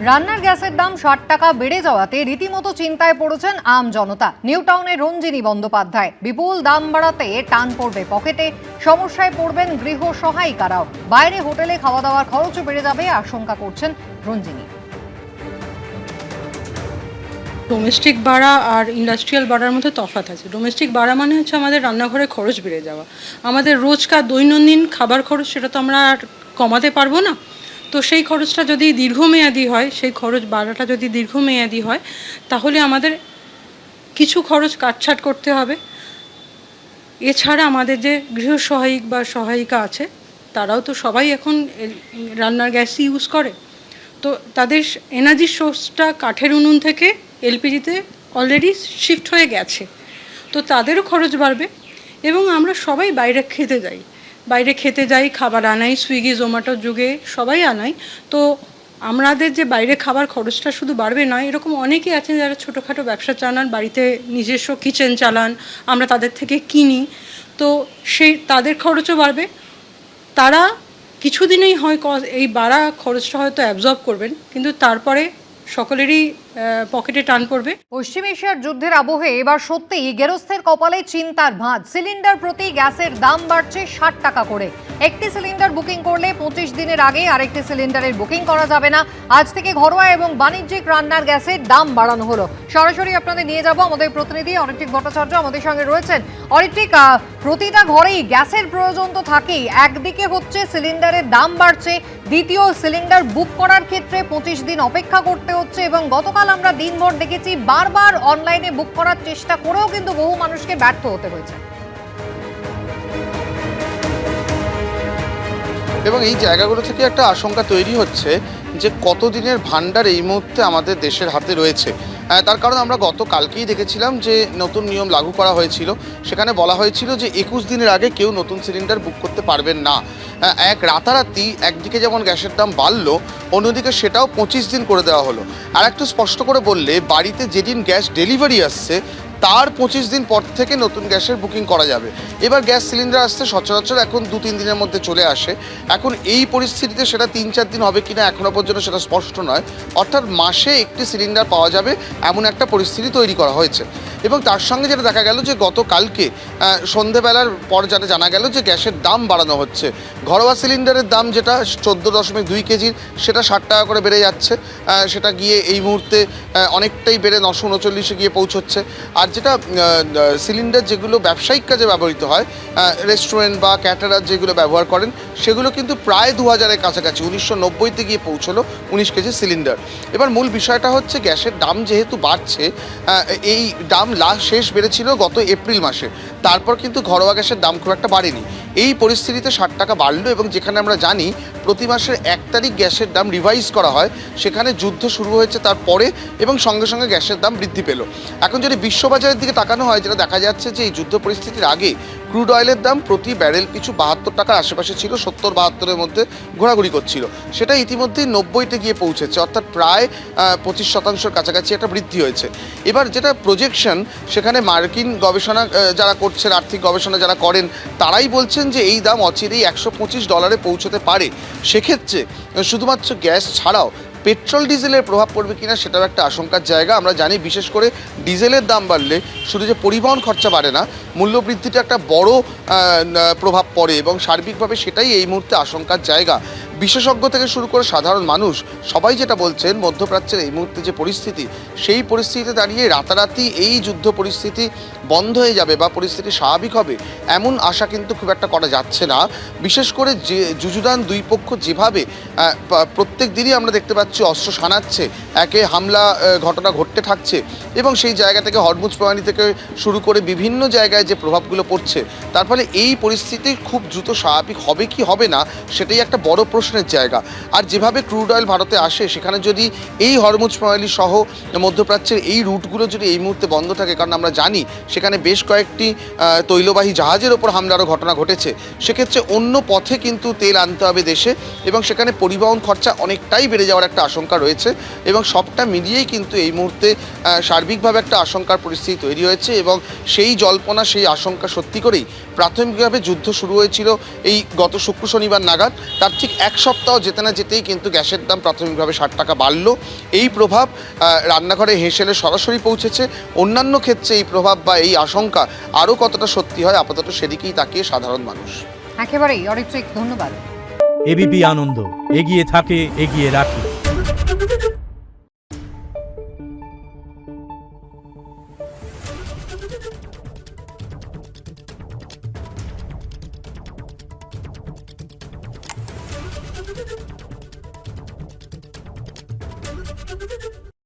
রান্নার গ্যাসের দাম ৬০ টাকা বেড়ে যাওয়াতে রীতিমতো চিন্তায় পড়েছেন আম জনতা। নিউ টাউনের রঞ্জিনী বন্দ্যোপাধ্যায়। বিপুল দাম বাড়াতে টান পড়বে পকেটে, সমস্যায় পড়বেন গৃহ সহায়িকারাও। বাইরে হোটেলে খাওয়া দাওয়ার খরচও বেড়ে যাবে আশঙ্কা করছেন রঞ্জিনী। ডোমেস্টিক ভাড়া আর ইন্ডাস্ট্রিয়াল ভাড়ার মধ্যে তফাৎ আছে। ডোমেস্টিক ভাড়া মানে হচ্ছে আমাদের রান্নাঘরে খরচ বেড়ে যাওয়া, আমাদের রোজকার দৈনন্দিন খাবার খরচ, সেটা তো আমরা আর কমাতে পারবো না। তো সেই খরচটা যদি দীর্ঘমেয়াদী হয়, সেই খরচ বাড়াটা যদি দীর্ঘমেয়াদী হয়, তাহলে আমাদের কিছু খরচ কাটছাট করতে হবে। এছাড়া আমাদের যে গৃহ সহায়িক বা সহায়িকা আছে, তারাও তো সবাই এখন রান্নার গ্যাসই ইউজ করে। তো তাদের এনার্জি সোর্সটা কাঠের উনুন থেকে এলপিজিতে অলরেডি শিফট হয়ে গেছে, তো তাদেরও খরচ বাড়বে। এবং আমরা সবাই বাইরে খেতে যাই, খাবার আনাই, সুইগি জোম্যাটোর যুগে সবাই আনাই। তো আমাদের যে বাইরে খাবার খরচটা শুধু বাড়বে নয়, এরকম অনেকেই আছেন যারা ছোটোখাটো ব্যবসা চালান, বাড়িতে নিজস্ব কিচেন চালান, আমরা তাদের থেকে কিনি, তো তাদের খরচও বাড়বে। তারা কিছুদিনেই এই বাড়া খরচটা হয়তো অ্যাবজর্ব করবেন, কিন্তু তারপরে সকলেরই পকেটে টান পড়বে। পশ্চিম এশিয়ার যুদ্ধের আবহে এবার সত্যিই গেরস্থের কপালে চিন্তার ভাঁজ। সিলিন্ডার প্রতি গ্যাসের দাম বাড়ছে ৬০ টাকা করে। একটি সিলিন্ডার বুকিং করলে ২৫ দিনের আগে আরেকটি সিলিন্ডারের বুকিং করা যাবে না। আজ থেকে ঘরোয়া এবং বাণিজ্যিক রান্নার গ্যাসের দাম বাড়ানো হলো। সরাসরি আপনাদের নিয়ে যাব আমাদের প্রতিনিধি অরিত্রিক ভট্টাচার্য আমাদের সঙ্গে রয়েছেন। অরিত্রিক, প্রতিটা ঘরেই গ্যাসের প্রয়োজন তো থাকেই, একদিকে হচ্ছে সিলিন্ডারের দাম বাড়ছে, দ্বিতীয় সিলিন্ডার বুক করার ক্ষেত্রে ২৫ দিন অপেক্ষা করতে হচ্ছে এবং গতকাল আমরা দিনভর দেখেছি বারবার অনলাইনে বুক করার চেষ্টা করেও কিন্তু বহু মানুষকে ব্যর্থ হতে হয়েছে। এবং এই জায়গাগুলো থেকে একটা আশঙ্কা তৈরি হচ্ছে যে কতদিনের ভান্ডার এই মুহূর্তে আমাদের দেশের হাতে রয়েছে। তার কারণ আমরা গতকালকেই দেখেছিলাম যে নতুন নিয়ম লাগু করা হয়েছিল, সেখানে বলা হয়েছিল যে ২১ দিনের আগে কেউ নতুন সিলিন্ডার বুক করতে পারবেন না। এক রাতারাতি একদিকে যেমন গ্যাসের দাম বাড়লো, অন্যদিকে সেটাও ২৫ দিন করে দেওয়া হলো। আর একটু স্পষ্ট করে বললে, বাড়িতে যেদিন গ্যাস ডেলিভারি আসছে তার ২৫ দিন পর থেকে নতুন গ্যাসের বুকিং করা যাবে। এবার গ্যাস সিলিন্ডার আসতে সচরাচর এখন ২-৩ দিনের মধ্যে চলে আসে। এখন এই পরিস্থিতিতে সেটা ৩-৪ দিন হবে কিনা এখনও পর্যন্ত সেটা স্পষ্ট নয়। অর্থাৎ মাসে একটি সিলিন্ডার পাওয়া যাবে এমন একটা পরিস্থিতি তৈরি করা হয়েছে। এবং তার সঙ্গে যেটা দেখা গেল যে গতকালকে সন্ধেবেলার পর যেটা জানা গেল যে গ্যাসের দাম বাড়ানো হচ্ছে। ঘরোয়া সিলিন্ডারের দাম যেটা 14.2 কেজির, সেটা ৬০ টাকা করে বেড়ে যাচ্ছে। সেটা গিয়ে এই মুহূর্তে অনেকটাই বেড়ে 939-এ গিয়ে পৌঁছচ্ছে। আর যেটা সিলিন্ডার যেগুলো ব্যবসায়িক কাজে ব্যবহৃত হয়, রেস্টুরেন্ট বা ক্যাটারার যেগুলো ব্যবহার করেন, সেগুলো কিন্তু প্রায় ২০০০-এর কাছাকাছি, ১৯৯০-তে গিয়ে পৌঁছলো ১৯ কেজি সিলিন্ডার। এবার মূল বিষয়টা হচ্ছে গ্যাসের দাম যেহেতু বাড়ছে, এই দাম শেষ বেড়েছিল গত এপ্রিল মাসে, তারপর কিন্তু ঘরোয়া গ্যাসের দাম খুব একটা বাড়েনি। এই পরিস্থিতিতে ৬০ টাকা বাড়লো এবং যেখানে আমরা জানি প্রতি মাসের ১ তারিখ গ্যাসের দাম রিভাইজ করা হয়, সেখানে যুদ্ধ শুরু হয়েছে তারপরে এবং সঙ্গে সঙ্গে গ্যাসের দাম বৃদ্ধি পেল। এখন যদি বিশ্ববাজারের দিকে তাকানো হয়, যেটা দেখা যাচ্ছে যে এই যুদ্ধ পরিস্থিতির আগে ক্রুড অয়েলের দাম প্রতি ব্যারেল পিছু ৭২ টাকার আশেপাশে ছিল, ৭০-৭২-এর মধ্যে ঘোরাঘুরি করছিল। সেটা ইতিমধ্যেই ৯০-তে গিয়ে পৌঁছেছে, অর্থাৎ প্রায় ২৫% কাছাকাছি একটা বৃদ্ধি হয়েছে। এবার যেটা প্রজেকশন, সেখানে মার্কিন গবেষণা যারা করছেন, আর্থিক গবেষণা যারা করেন, তারাই বলছেন যে এই দাম অচিরেই $১২৫ পৌঁছতে পারে। সেক্ষেত্রে শুধুমাত্র গ্যাস ছাড়াও পেট্রোল ডিজেলের প্রভাব পড়বে কিনা সেটাও একটা আশঙ্কার জায়গা। আমরা জানি বিশেষ করে ডিজেলের দাম বাড়লে শুধু যে পরিবহন খরচা বাড়ে না, মূল্যবৃদ্ধিটা একটা বড় প্রভাব পড়ে এবং সার্বিকভাবে সেটাই এই মুহূর্তে আশঙ্কার জায়গা। বিশেষজ্ঞ থেকে শুরু করে সাধারণ মানুষ সবাই যেটা বলছেন, মধ্যপ্রাচ্যের এই মুহূর্তে যে পরিস্থিতি, সেই পরিস্থিতিতে দাঁড়িয়ে রাতারাতি এই যুদ্ধ পরিস্থিতি বন্ধ হয়ে যাবে বা পরিস্থিতি স্বাভাবিক হবে এমন আশা কিন্তু খুব একটা করা যাচ্ছে না। বিশেষ করে যে যুযুদান দুই পক্ষ যেভাবে প্রত্যেক দিনই আমরা দেখতে পাচ্ছি অস্ত্র শানাচ্ছে, একে হামলা ঘটনা ঘটতে থাকছে এবং সেই জায়গা থেকে হরমুজ প্রণালী থেকে শুরু করে বিভিন্ন জায়গায় যে প্রভাবগুলো পড়ছে, তার ফলে এই পরিস্থিতি খুব দ্রুত স্বাভাবিক হবে কি হবে না সেটাই একটা বড় প্রশ্নের জায়গা। আর যেভাবে ক্রুড অয়েল ভারতে আসে, সেখানে যদি এই হরমুজ প্রণালী সহ মধ্যপ্রাচ্যের এই রুটগুলো যদি এই মুহূর্তে বন্ধ থাকে, কারণ আমরা জানি সেখানে বেশ কয়েকটি তৈলবাহী জাহাজের ওপর হামলারও ঘটনা ঘটেছে, সেক্ষেত্রে অন্য পথে কিন্তু তেল আনতে হবে দেশে এবং সেখানে পরিবহন খরচা অনেকটাই বেড়ে যাওয়ার একটা আশঙ্কা রয়েছে। এবং সবটা মিলিয়েই কিন্তু এই মুহূর্তে সার্বিকভাবে একটা আশঙ্কার পরিস্থিতি তৈরি হয়েছে এবং সেই জল্পনা, সেই আশঙ্কা সত্যি করেই প্রাথমিকভাবে যুদ্ধ শুরু হয়েছিল এই গত শুক্র শনিবার নাগাদ, তার ঠিক এক সপ্তাহ যেতে না যেতেই কিন্তু গ্যাসের দাম প্রাথমিকভাবে 60 টাকা বাড়লো। এই প্রভাব রান্নাঘরে হেসেলে সরাসরি পৌঁছেছে। অন্যান্য ক্ষেত্রে এই প্রভাব বা এই আশঙ্কা আরও কতটা সত্যি হয়, আপাতত সেদিকেই তাকিয়ে সাধারণ মানুষ। একেবারেই অরিত্রিক, ধন্যবাদ। এবিপি আনন্দ, এগিয়ে থাকে, এগিয়ে রাখে।